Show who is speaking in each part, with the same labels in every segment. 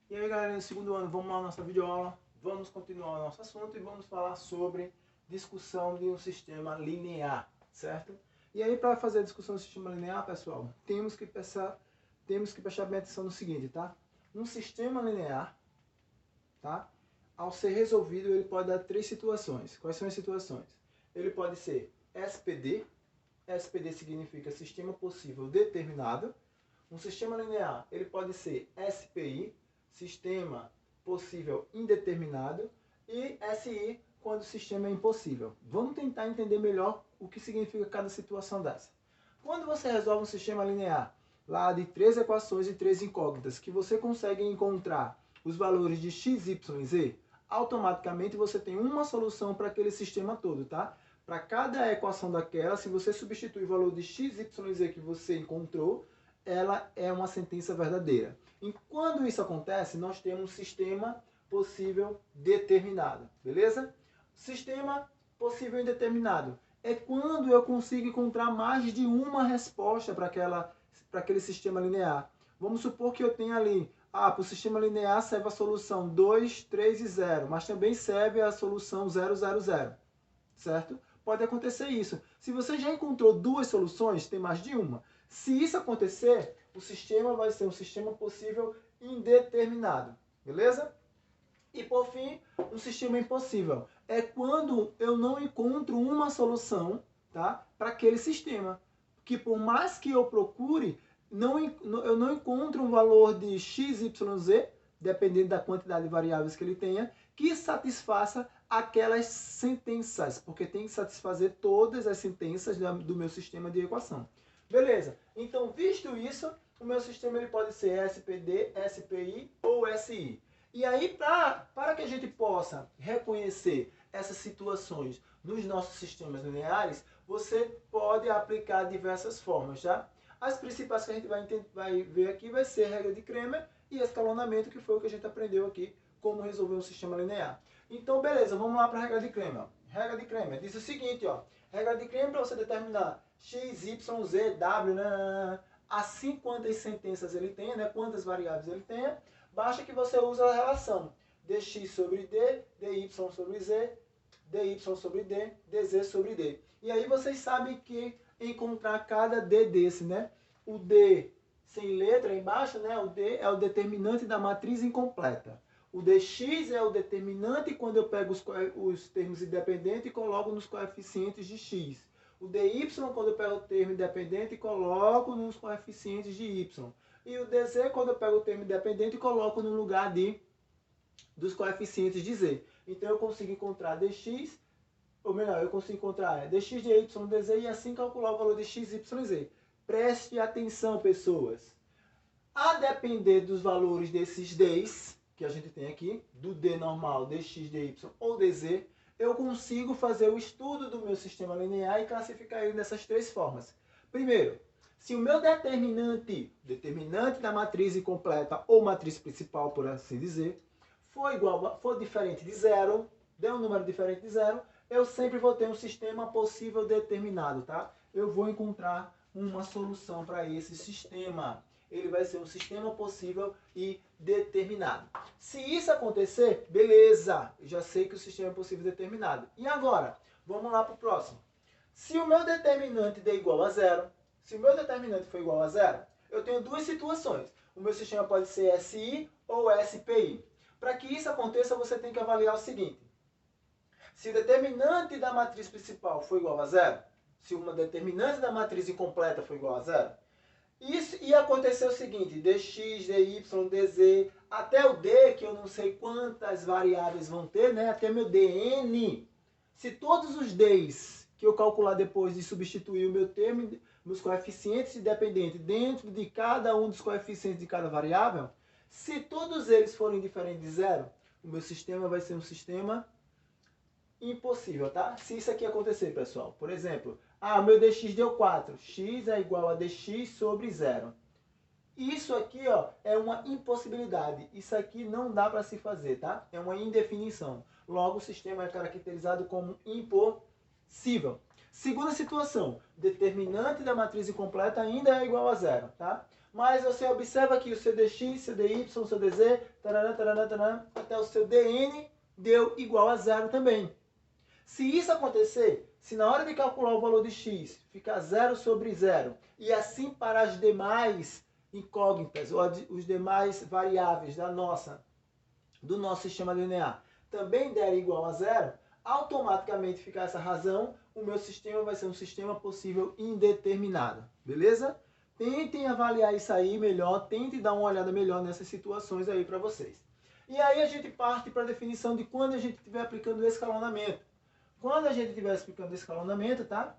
Speaker 1: E aí, galera, no segundo ano, vamos lá na nossa videoaula, vamos continuar o nosso assunto e vamos falar sobre discussão de um sistema linear, certo? E aí, para fazer a discussão do sistema linear, pessoal, temos que prestar bem atenção no seguinte, tá? Um sistema linear, tá? Ao ser resolvido, ele pode dar três situações. Quais são as situações? Ele pode ser SPD, SPD significa sistema possível determinado. Um sistema linear, ele pode ser SPI, sistema possível indeterminado, e SI, quando o sistema é impossível. Vamos tentar entender melhor o que significa cada situação dessa. Quando você resolve um sistema linear, lá de três equações e três incógnitas, que você consegue encontrar os valores de x, y e z, automaticamente você tem uma solução para aquele sistema todo, tá? Para cada equação daquela, se você substituir o valor de x, y e z que você encontrou, ela é uma sentença verdadeira. E quando isso acontece, nós temos um sistema possível determinado, beleza? Sistema possível indeterminado é quando eu consigo encontrar mais de uma resposta para aquele sistema linear. Vamos supor que eu tenha ali, para o sistema linear serve a solução 2, 3 e 0, mas também serve a solução 0, 0, 0, certo? Pode acontecer isso. Se você já encontrou duas soluções, tem mais de uma. Se isso acontecer, o sistema vai ser um sistema possível indeterminado, beleza? E por fim, um sistema impossível é quando eu não encontro uma solução, tá, para aquele sistema. Que por mais que eu procure, eu não encontro um valor de x, y, z, dependendo da quantidade de variáveis que ele tenha, que satisfaça aquelas sentenças, porque tem que satisfazer todas as sentenças do meu sistema de equação. Beleza, então visto isso, o meu sistema ele pode ser SPD, SPI ou SI. E aí, para que a gente possa reconhecer essas situações nos nossos sistemas lineares, você pode aplicar diversas formas, tá? As principais que a gente vai ver aqui vai ser regra de Cramer e escalonamento, que foi o que a gente aprendeu aqui, como resolver um sistema linear. Então, beleza, vamos lá para a regra de Cramer. Regra de Cramer diz o seguinte, ó. Regra de Cramer para você determinar x, y, z, w, assim quantas sentenças ele tem, né, quantas variáveis ele tem, basta que você use a relação dx sobre d, dy sobre z, dy sobre d, dz sobre d. E aí vocês sabem que encontrar cada d desse, né? O d sem letra embaixo, né? O d é o determinante da matriz incompleta. O dx é o determinante quando eu pego os termos independentes e coloco nos coeficientes de x. O dy, quando eu pego o termo independente e coloco nos coeficientes de y. E o dz, quando eu pego o termo independente e coloco no lugar dos coeficientes de z. Então, eu consigo encontrar dx, ou melhor, eu consigo encontrar dx, dy, dz e assim calcular o valor de x, y e z. Preste atenção, pessoas. A depender dos valores desses d's, que a gente tem aqui, do d normal, dx, dy ou dz, eu consigo fazer o estudo do meu sistema linear e classificar ele dessas três formas. Primeiro, se o meu determinante da matriz incompleta ou matriz principal, por assim dizer, for diferente de zero, der um número diferente de zero, eu sempre vou ter um sistema possível determinado, tá? Eu vou encontrar uma solução para esse sistema. Ele vai ser um sistema possível e determinado. Se isso acontecer, beleza, eu já sei que o sistema é possível e determinado. E agora, vamos lá para o próximo. Se o meu determinante der igual a zero, se o meu determinante for igual a zero, eu tenho duas situações. O meu sistema pode ser SI ou SPI. Para que isso aconteça, você tem que avaliar o seguinte. Se o determinante da matriz principal for igual a zero, se uma determinante da matriz incompleta for igual a zero, isso ia acontecer o seguinte, dx, dy, dz, até o d, que eu não sei quantas variáveis vão ter, né? Até meu dn. Se todos os d's que eu calcular depois de substituir o meu termo, meus coeficientes independentes dentro de cada um dos coeficientes de cada variável, se todos eles forem diferentes de zero, o meu sistema vai ser um sistema impossível, tá? Se isso aqui acontecer, pessoal, por exemplo, o meu dx deu 4, x é igual a dx sobre zero. Isso aqui, ó, é uma impossibilidade. Isso aqui não dá para se fazer, tá? É uma indefinição. Logo, o sistema é caracterizado como impossível. Segunda situação, determinante da matriz incompleta ainda é igual a zero, tá? Mas você observa aqui o seu dx, seu dy, seu dz, taranã, taranã, taranã, até o seu dn deu igual a zero também. Se isso acontecer, se na hora de calcular o valor de x ficar 0 sobre 0, e assim para as demais incógnitas, ou os demais variáveis do nosso sistema linear, também der igual a 0, automaticamente ficar essa razão, o meu sistema vai ser um sistema possível indeterminado. Beleza? Tentem avaliar isso aí melhor, tentem dar uma olhada melhor nessas situações aí para vocês. E aí a gente parte para a definição de quando a gente estiver aplicando o escalonamento. Quando a gente estiver aplicando o escalonamento, tá?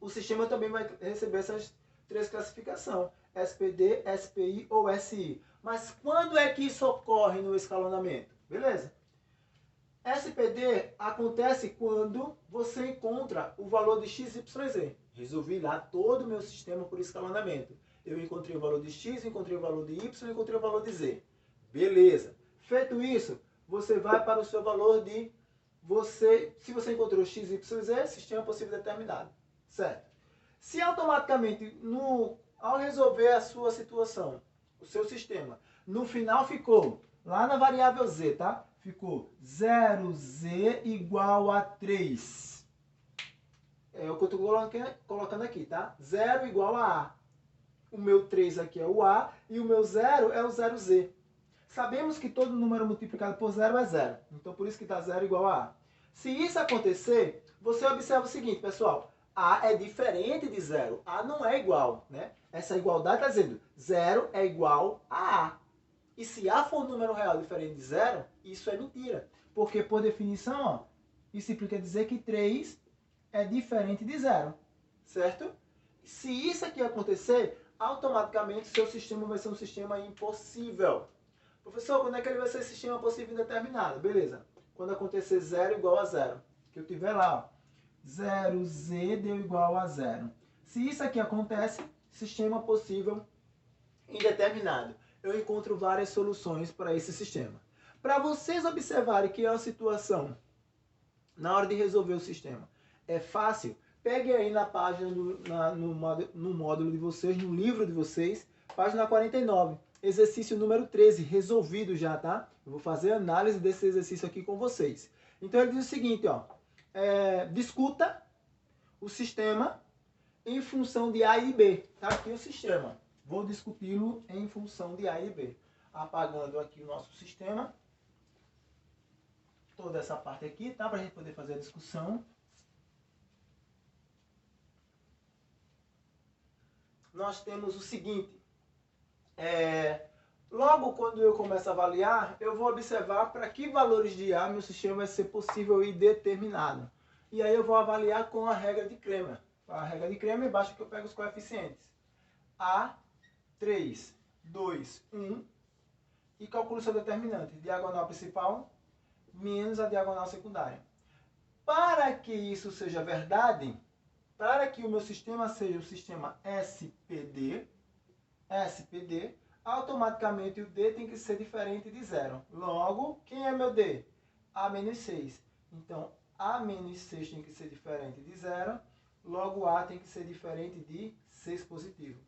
Speaker 1: O sistema também vai receber essas três classificações, SPD, SPI ou SI. Mas quando é que isso ocorre no escalonamento? Beleza? SPD acontece quando você encontra o valor de x, y, z. Resolvi lá todo o meu sistema por escalonamento. Eu encontrei o valor de x, encontrei o valor de y, encontrei o valor de z. Beleza. Feito isso, você vai para o seu valor de... se você encontrou x, y, z, sistema possível determinado. Certo? Se automaticamente, ao resolver a sua situação, o seu sistema, no final ficou, lá na variável z, tá? Ficou 0z igual a 3. É o que eu estou colocando aqui, tá? 0 igual a A. O meu 3 aqui é o A e o meu 0 é o 0z. Sabemos que todo número multiplicado por 0 é 0. Então, por isso que está 0 igual a A. Se isso acontecer, você observa o seguinte, pessoal. A é diferente de 0. A não é igual, né? Essa igualdade está dizendo 0 é igual a A. E se A for um número real diferente de 0, isso é mentira. Porque, por definição, ó, isso implica dizer que 3 é diferente de 0. Certo? Se isso aqui acontecer, automaticamente seu sistema vai ser um sistema impossível. Professor, quando é que ele vai ser sistema possível indeterminado? Beleza. Quando acontecer 0 igual a 0. Que eu tiver lá, ó. 0z deu igual a 0. Se isso aqui acontece, sistema possível indeterminado. Eu encontro várias soluções para esse sistema. Para vocês observarem que é uma situação, na hora de resolver o sistema, é fácil, pegue aí na página, no módulo de vocês, no livro de vocês, página 49, exercício número 13, resolvido já, tá? Eu vou fazer análise desse exercício aqui com vocês. Então ele diz o seguinte, ó, discuta o sistema em função de A e B. Tá aqui o sistema. Vou discuti-lo em função de A e B. Apagando aqui o nosso sistema. Toda essa parte aqui, tá? Para a gente poder fazer a discussão. Nós temos o seguinte. Logo quando eu começo a avaliar, eu vou observar para que valores de A meu sistema vai ser possível e determinado. E aí eu vou avaliar com a regra de Cramer. A regra de Cramer, basta que eu pego os coeficientes. A, 3, 2, 1 e calculo seu determinante. Diagonal principal menos a diagonal secundária. Para que isso seja verdade, para que o meu sistema seja o sistema SPD, automaticamente o D tem que ser diferente de 0. Logo, quem é meu D? A menos 6. Então, A menos 6 tem que ser diferente de 0. Logo, A tem que ser diferente de 6 positivo.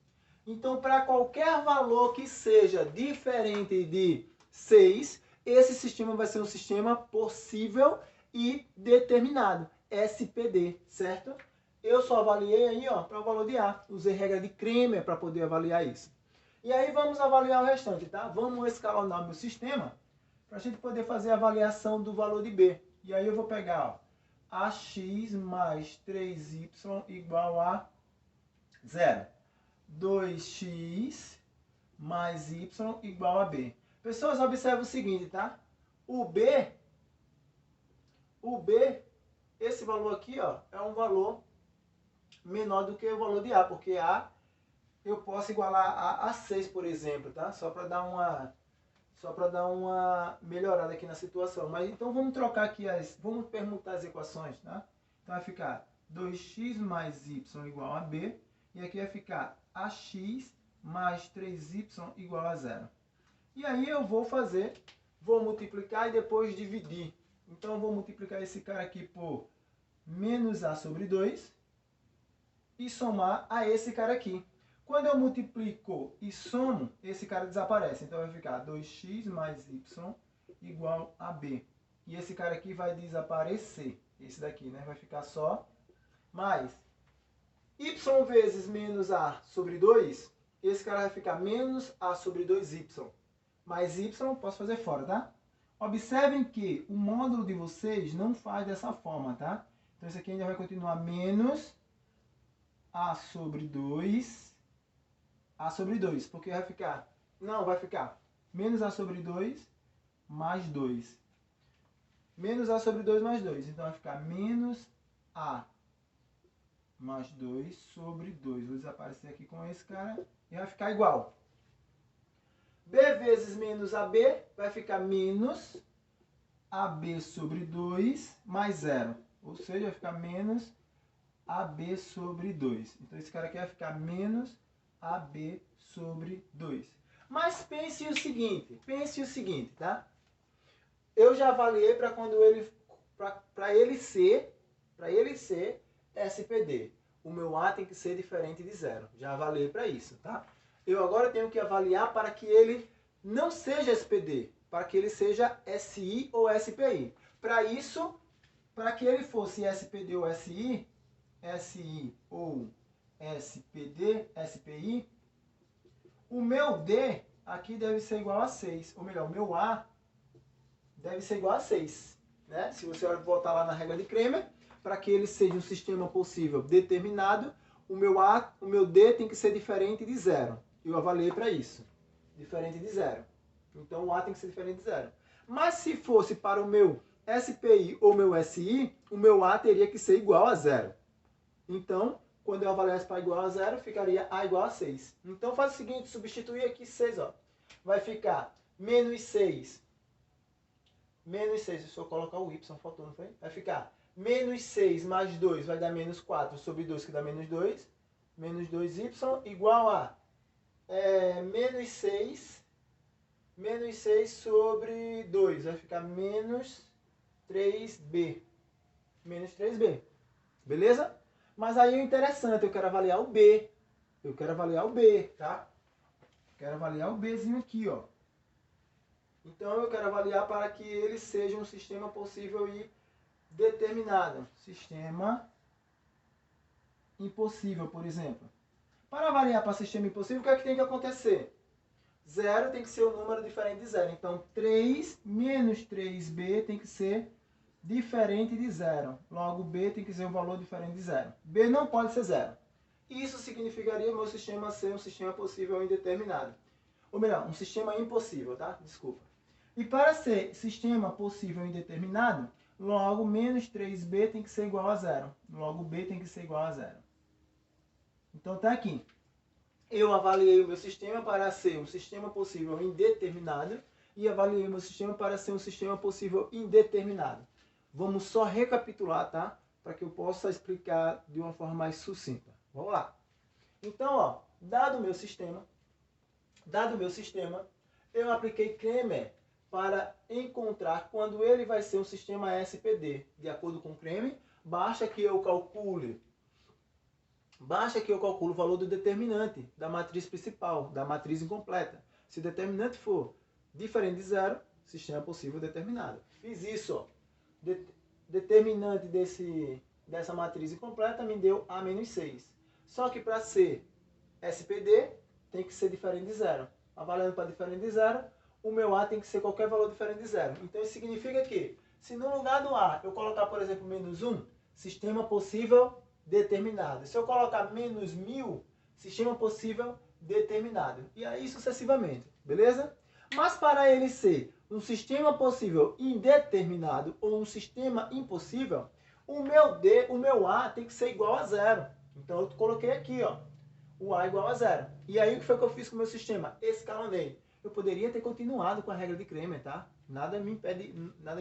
Speaker 1: Então, para qualquer valor que seja diferente de 6, esse sistema vai ser um sistema possível e determinado. SPD, certo? Eu só avaliei aí, ó, para o valor de A. Usei regra de Cramer para poder avaliar isso. E aí vamos avaliar o restante, tá? Vamos escalonar meu sistema para a gente poder fazer a avaliação do valor de B. E aí eu vou pegar, ó, AX mais 3Y igual a 0. 2x mais y igual a b. Pessoas, observam o seguinte, tá? O b, esse valor aqui, ó, é um valor menor do que o valor de a, porque a eu posso igualar a 6, por exemplo, tá? Só para dar uma melhorada aqui na situação. Mas então vamos trocar aqui vamos permutar as equações, tá? Então vai ficar 2x mais y igual a b, e aqui vai ficar ax mais 3y igual a 0. E aí eu vou multiplicar e depois dividir. Então eu vou multiplicar esse cara aqui por menos a sobre 2 e somar a esse cara aqui. Quando eu multiplico e somo, esse cara desaparece. Então vai ficar 2x mais y igual a b. E esse cara aqui vai desaparecer. Esse daqui, né? Vai ficar só mais y vezes menos a sobre 2. Esse cara vai ficar menos a sobre 2y. Mais y posso fazer fora, tá? Observem que o módulo de vocês não faz dessa forma, tá? Então esse aqui ainda vai continuar menos a sobre 2. A sobre 2, porque vai ficar... Não, vai ficar menos a sobre 2 mais 2. Menos a sobre 2 mais 2. Então vai ficar menos a mais 2 sobre 2. Vou desaparecer aqui com esse cara e vai ficar igual. B vezes menos AB vai ficar menos AB sobre 2 mais 0. Ou seja, vai ficar menos AB sobre 2. Então esse cara aqui vai ficar menos AB sobre 2. Mas pense o seguinte, tá? Eu já avaliei para quando ele para ele ser SPD. O meu A tem que ser diferente de 0. Já avaliei para isso, tá? Eu agora tenho que avaliar para que ele não seja SPD, para que ele seja SI ou SPI. Para isso, para que ele fosse SPD ou SI ou SPD, SPI, o meu D aqui deve ser igual a 6. Ou melhor, o meu A deve ser igual a 6. Né? Se você voltar lá na regra de Cramer, para que ele seja um sistema possível determinado, o meu D tem que ser diferente de 0. Eu avaliei para isso. Diferente de 0. Então o A tem que ser diferente de 0. Mas se fosse para o meu SPI ou meu SI, o meu A teria que ser igual a 0. Então, quando eu avaliasse para igual a 0, ficaria A igual a 6. Então faz o seguinte, substituir aqui 6, ó. Vai ficar menos 6. Menos 6, se eu colocar o Y, faltou, não foi? Vai ficar menos 6 mais 2 vai dar menos 4 sobre 2, que dá menos 2. Menos 2y igual a menos 6 sobre 2. Vai ficar menos 3b. Menos 3b. Beleza? Mas aí o interessante, eu quero avaliar o B. Eu quero avaliar o B, tá? Quero avaliar o Bzinho aqui, ó. Então eu quero avaliar para que ele seja um sistema possível e determinado. Sistema impossível, por exemplo. Para avaliar para sistema impossível, o que é que tem que acontecer? 0 tem que ser um número diferente de 0. Então 3 menos 3b tem que ser diferente de 0. Logo, B tem que ser um valor diferente de 0. B não pode ser 0. Isso significaria o meu sistema ser um sistema possível indeterminado. Ou melhor, um sistema impossível, tá? Desculpa. E para ser sistema possível indeterminado, logo, menos 3b tem que ser igual a 0. Logo, B tem que ser igual a 0. Então, tá aqui. Eu avaliei o meu sistema para ser um sistema possível indeterminado e avaliei o meu sistema para ser um sistema possível indeterminado. Vamos só recapitular, tá? Para que eu possa explicar de uma forma mais sucinta. Vamos lá. Então, ó, dado o meu sistema, eu apliquei Cramer para encontrar quando ele vai ser um sistema SPD. De acordo com Cramer, basta que eu calcule o valor do determinante da matriz principal, da matriz incompleta. Se o determinante for diferente de 0, sistema possível determinado. Fiz isso, ó. Determinante dessa matriz incompleta me deu A menos 6. Só que para ser SPD, tem que ser diferente de 0. Avaliando para diferente de 0, o meu A tem que ser qualquer valor diferente de 0. Então isso significa que, se no lugar do A eu colocar, por exemplo, menos 1, sistema possível determinado. Se eu colocar menos 1000, sistema possível determinado. E aí sucessivamente, beleza? Mas para ele ser um sistema possível indeterminado ou um sistema impossível, o meu A tem que ser igual a 0. Então eu coloquei aqui, ó, o A igual a 0. E aí o que foi que eu fiz com o meu sistema? Escalonei. Eu poderia ter continuado com a regra de Cramer, tá? Nada me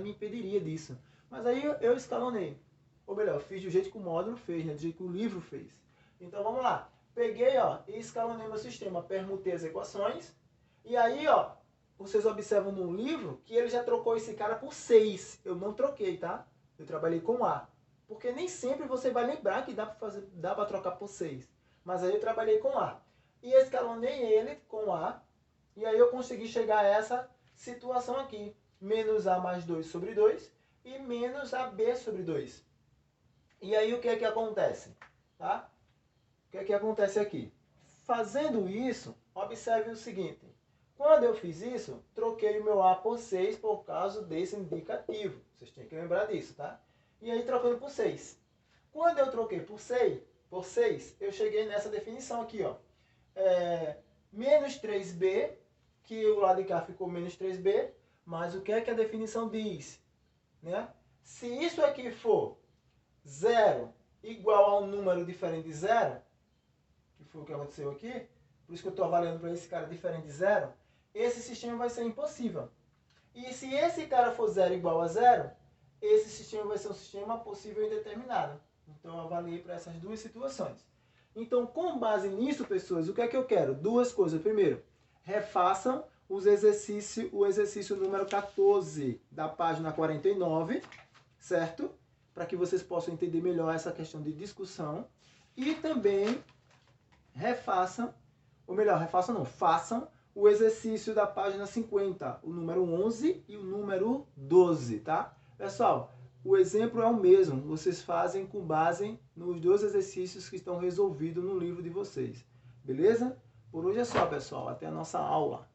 Speaker 1: impediria disso. Mas aí eu escalonei. Ou melhor, eu fiz do jeito que o módulo fez, né? Do jeito que o livro fez. Então vamos lá. Peguei, ó, e escalonei meu sistema, permutei as equações. E aí, ó, vocês observam no livro que ele já trocou esse cara por 6. Eu não troquei, tá? Eu trabalhei com A. Porque nem sempre você vai lembrar que dá para trocar por 6. Mas aí eu trabalhei com A. e escalonei ele com A, e aí eu consegui chegar a essa situação aqui, menos A mais 2 sobre 2 e menos AB sobre 2. E aí o que é que acontece? Tá? O que é que acontece aqui? Fazendo isso, observe o seguinte. Quando eu fiz isso, troquei o meu A por 6 por causa desse indicativo. Vocês têm que lembrar disso, tá? E aí trocando por 6. Quando eu troquei por 6, eu cheguei nessa definição aqui, ó. Menos 3B, que o lado de cá ficou menos 3B, mas o que é que a definição diz? Né? Se isso aqui for 0 igual a um número diferente de 0, que foi o que aconteceu aqui, por isso que eu estou avaliando para esse cara diferente de 0, esse sistema vai ser impossível. E se esse cara for 0 igual a 0, esse sistema vai ser um sistema possível e indeterminado. Então eu avaliei para essas duas situações. Então, com base nisso, pessoas, o que é que eu quero? Duas coisas. Primeiro, refaçam o exercício número 14 da página 49, certo? Para que vocês possam entender melhor essa questão de discussão. E também façam o exercício da página 50, o número 11 e o número 12, tá? Pessoal, o exemplo é o mesmo, vocês fazem com base nos dois exercícios que estão resolvidos no livro de vocês, beleza? Por hoje é só, pessoal, até a nossa aula.